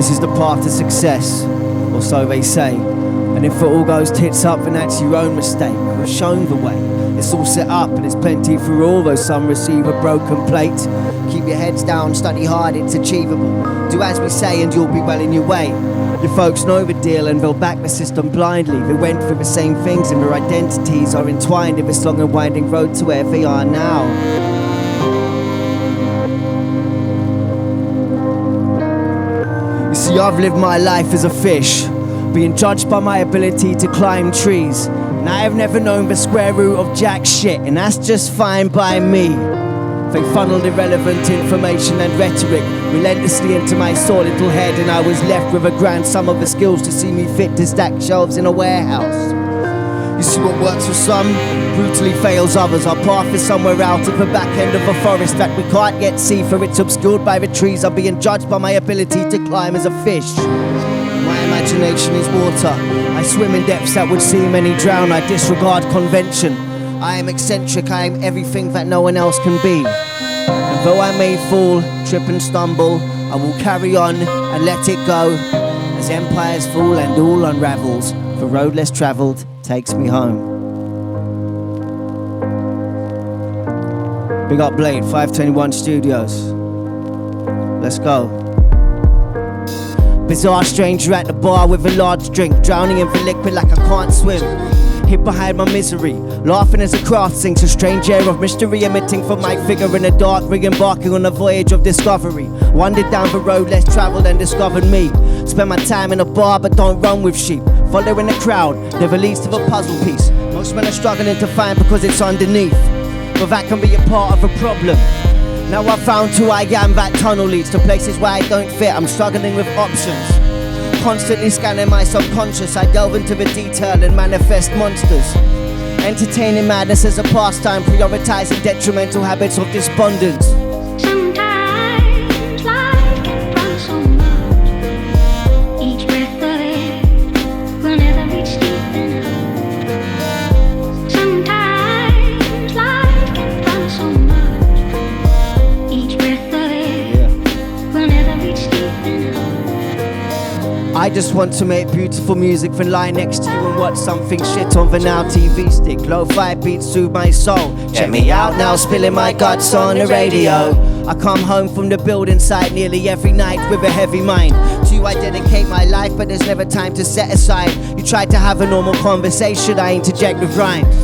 This is the path to success, or so they say. And if it all goes tits up, then that's your own mistake. We're shown the way. It's all set up and it's plenty for all, though some receive a broken plate. Keep your heads down, study hard, it's achievable. Do as we say and you'll be well in your way. Your folks know the deal and they'll back the system blindly. They went through the same things and their identities are entwined in this long and winding road to where they are now. You see, I've lived my life as a fish, being judged by my ability to climb trees. And I have never known the square root of jack shit, and that's just fine by me. They funneled irrelevant information and rhetoric relentlessly into my sore little head, and I was left with a grand sum of the skills to see me fit to stack shelves in a warehouse. You see, what works for some brutally fails others. Our path is somewhere out at the back end of a forest that we can't yet see, for it's obscured by the trees. I'm being judged by my ability to climb as a fish. My imagination is water. I swim in depths that would see many drown. I disregard convention. I am eccentric. I am everything that no one else can be. And though I may fall, trip and stumble, I will carry on and let it go. As empires fall and all unravels, the road less travelled takes me home. Big up Blade, 521 Studios. Let's go. Bizarre stranger at the bar with a large drink, drowning in the liquid like I can't swim. Hid behind my misery, laughing as a craft sings a strange air of mystery emitting from my figure in a dark rig, embarking on a voyage of discovery. Wandered down the road less travelled and discovered me. Spend my time in a bar but don't run with sheep. Following the crowd never leads to a puzzle piece. Most men are struggling to find because it's underneath, but that can be a part of a problem. Now I've found who I am, that tunnel leads to places where I don't fit. I'm struggling with options, constantly scanning my subconscious. I delve into the detail and manifest monsters. Entertaining madness as a pastime, prioritizing detrimental habits of despondence. Sometimes life can run so much. Each breath of air will never reach deep enough. Sometimes life can run so much. Each breath of air will never reach deep enough. I just want to make beautiful music, then lie next to you and watch something shit on the Now TV stick. Lo-fi beats soothe my soul. Check me out now, spilling my guts on the radio. I come home from the building site nearly every night with a heavy mind. To you I dedicate my life, but there's never time to set aside. You try to have a normal conversation, I interject with rhymes.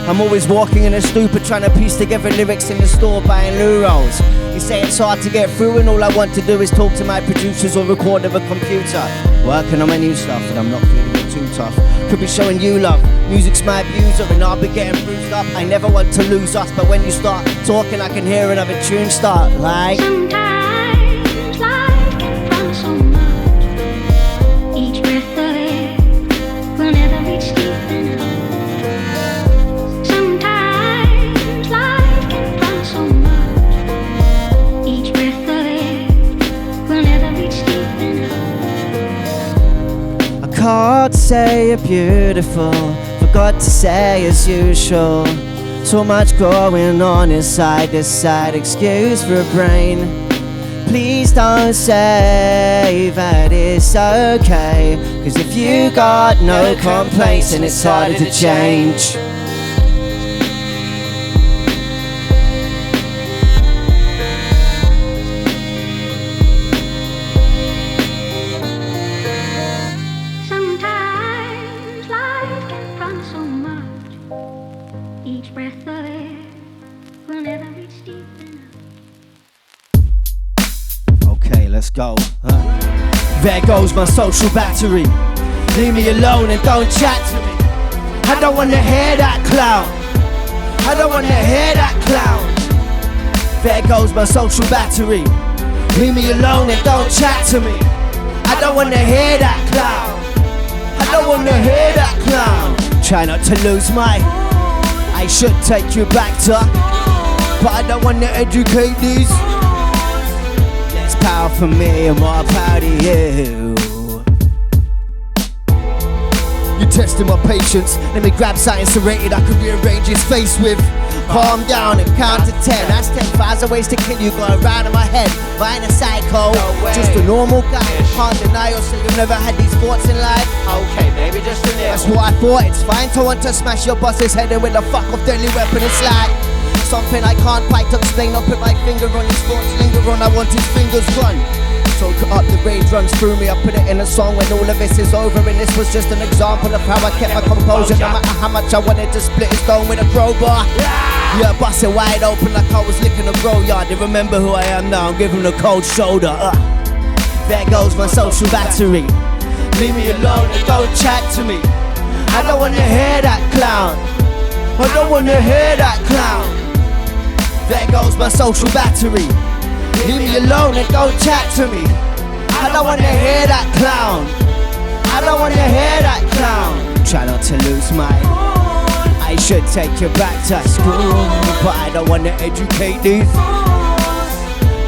I'm always walking in a stupor, trying to piece together lyrics in the store, buying loo rolls. You say it's hard to get through and all I want to do is talk to my producers or record with a computer. Working on my new stuff and I'm not feeling it too tough. Could be showing you love, music's my abuser and I'll be getting bruised up. I never want to lose us, but when you start talking I can hear another tune start like. Sometimes life can run so much. Each breath of air will never reach deep enough. Sometimes life can run so much. Each breath of air will never reach deep enough. I can't say you're beautiful, forgot to say as usual. So much going on inside this side, excuse for a brain. Please don't say that it's okay, cause if you got no complaints then it's harder to change. Sometimes life can run so much. Each breath of air will never reach deep enough. Okay, let's go. There goes my social battery. Leave me alone and don't chat to me. I don't wanna hear that clown. I don't wanna hear that clown. There goes my social battery. Leave me alone and don't chat to me. I don't wanna hear that clown. I don't wanna hear that clown. Try not to lose my. I should take you back to, but I don't wanna educate these. Less power for me and more power to you. You testing my patience. Let me grab something serrated I could rearrange his face with. Calm down and count to 10. That's 10,000 ways to kill you going round in my head. But I ain't a psycho, just a normal guy. Can't deny yourself, you've never had these thoughts in life. Okay, maybe just a little. That's what I thought. It's fine to want to smash your boss's head in with a fuck off deadly weapon. It's like something I can't quite explain. I'll put my finger on his thoughts, linger on. I want his fingers gone. So up the rage runs through me. I put it in a song when all of this is over. And this was just an example of how I kept my composure. No matter how much I wanted to split his dome with a crowbar. Yeah, bust it wide open like I was licking a grow yard. They remember who I am now, I'm giving the cold shoulder. There goes my social battery. Leave me alone and don't chat to me. I don't wanna hear that clown. I don't wanna hear that clown. There goes my social battery. Leave me alone and don't chat to me. I don't wanna hear that clown. I don't wanna hear that clown. Try not to lose my I should take you back to school, but I don't wanna educate these.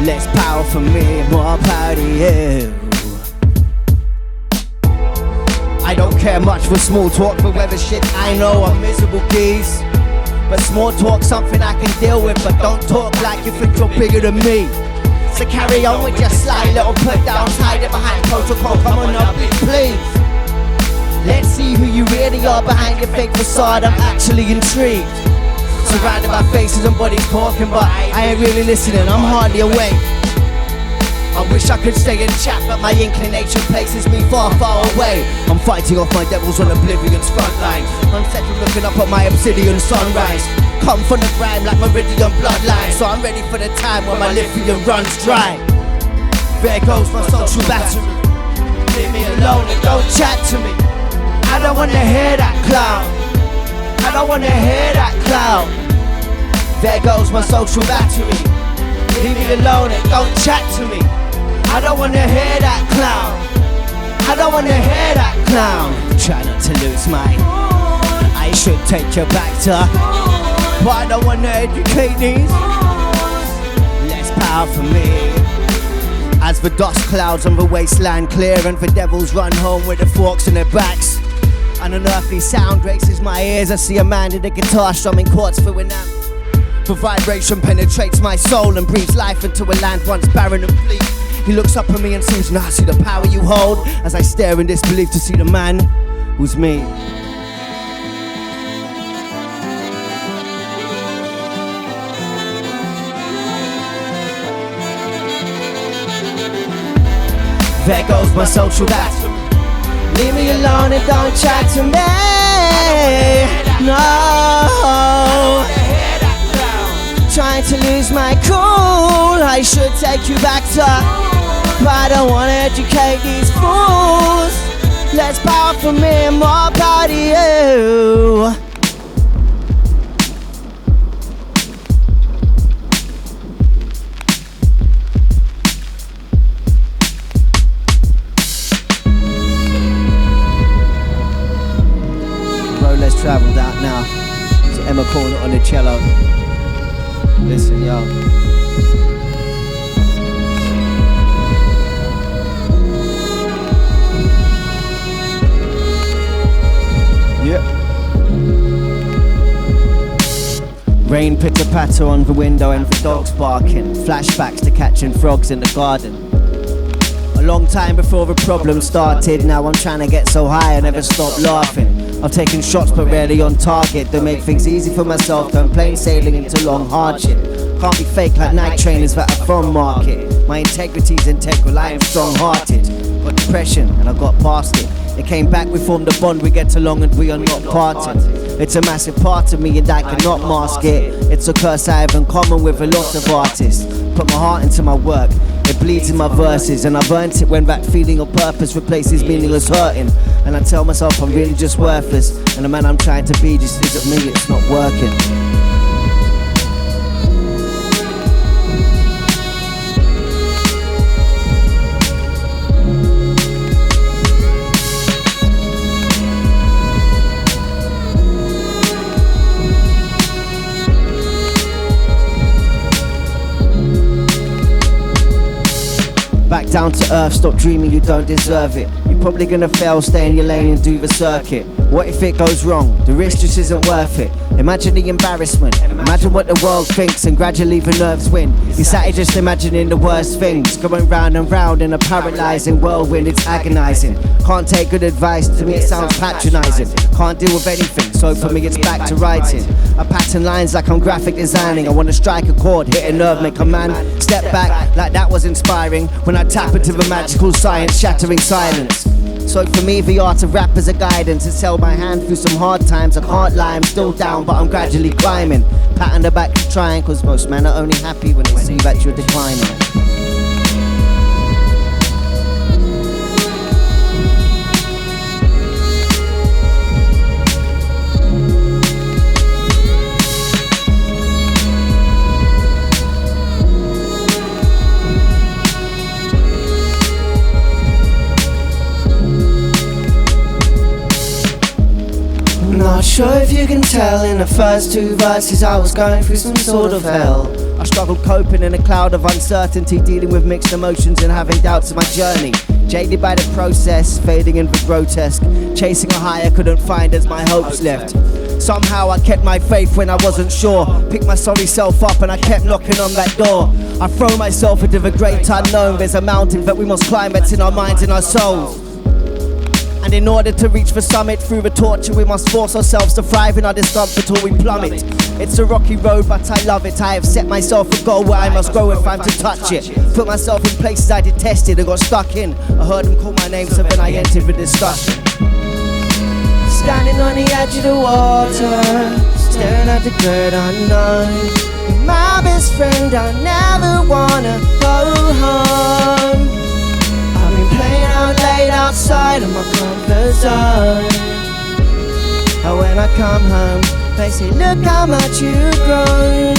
Less power for me, more power to you. I don't care much for small talk, but whether shit I know I'm miserable keys. But small talk's something I can deal with, but don't talk like you think you're bigger than me. So carry on with your sly little put downs, hide it behind protocol, come on up, please. Let's see who you really are behind your fake facade, I'm actually intrigued. Surrounded by faces and bodies talking, but I ain't really listening, I'm hardly awake. I wish I could stay and chat, but my inclination places me far, far away. I'm fighting off my devils on oblivion's front line. Unsettled looking up at my obsidian sunrise. Come from the grime like meridian bloodline, so I'm ready for the time when my lithium runs dry. There goes my social battery. Leave me alone and don't chat to me. I don't wanna hear that clown. I don't wanna hear that clown. There goes my social battery. Leave me alone and don't chat to me. I don't wanna hear that clown. I don't wanna hear that clown. Try not to lose mine. I should take you back to, but I don't wanna educate these. Less power for me. As the dust clouds on the wasteland clear, and the devils run home with the forks in their backs. An unearthly sound graces my ears. I see a man in a guitar strumming chords through an amp. The vibration penetrates my soul and breathes life into a land once barren and bleak. He looks up at me and sings, "Now I see the power you hold," as I stare in disbelief to see the man who's me. There goes my social battery. Leave me alone and don't chat to me. No. Trying to lose my cool. I should take you back to, but I don't wanna educate these fools. Less power for me and more power to you. Let's travel out now to Emma Cornet on the cello. Listen, yo. Yep. Rain pitter-patter on the window and the dogs barking. Flashbacks to catching frogs in the garden. A long time before the problem started. Now I'm trying to get so high I never stop laughing. I've taken shots but rarely on target. They make things easy for myself, turn plain sailing into long hardship. Can't be fake like night trainers that are from market. My integrity's integral, I am strong-hearted. Got depression and I got past it. It came back, we formed a bond, we get along and we are not parted. It's a massive part of me and I cannot mask it. It's a curse I have in common with a lot of artists. Put my heart into my work, it bleeds in my verses, and I've earned it when that feeling of purpose replaces meaningless hurting. And I tell myself I'm really just worthless, and the man I'm trying to be just isn't me, it's not working. Back down to earth, stop dreaming you don't deserve it. You're probably gonna fail, stay in your lane and do the circuit. What if it goes wrong? The risk just isn't worth it. Imagine the embarrassment, imagine what the world thinks, and gradually the nerves win. You sat here just imagining the worst things, going round and round in a paralysing whirlwind. It's agonising. Can't take good advice, to me it sounds patronising. Can't deal with anything, so for me it's back to writing. I pattern lines like I'm graphic designing. I wanna strike a chord, hit a nerve, make a man step back like that was inspiring. When I tap into the magical science, shattering silence. So for me the art of rap is a guidance. It's held my hand through some hard times. I can't lie, I'm still down but I'm gradually climbing. Pat on the back trying, cause most men are only happy when they see that you're declining. Not sure if you can tell, in the first two verses I was going through some sort of hell. I struggled coping in a cloud of uncertainty, dealing with mixed emotions and having doubts of my journey. Jaded by the process, fading in the grotesque, chasing a high I couldn't find as my hopes left. Somehow I kept my faith when I wasn't sure, picked my sorry self up and I kept knocking on that door. I throw myself into the great unknown. There's a mountain that we must climb that's in our minds and our souls. And in order to reach the summit through the torture, we must force ourselves to thrive in our discomfort or we plummet. It's a rocky road but I love it. I have set myself a goal where I must grow if I'm to touch it. Put myself in places I detested and got stuck in. I heard them call my name so then I entered the discussion. Standing on the edge of the water, staring at the great unknown. You're my best friend, I never wanna go home. I've been playing out late outside of my comfort zone. And when I come home, they say, look how much you've grown.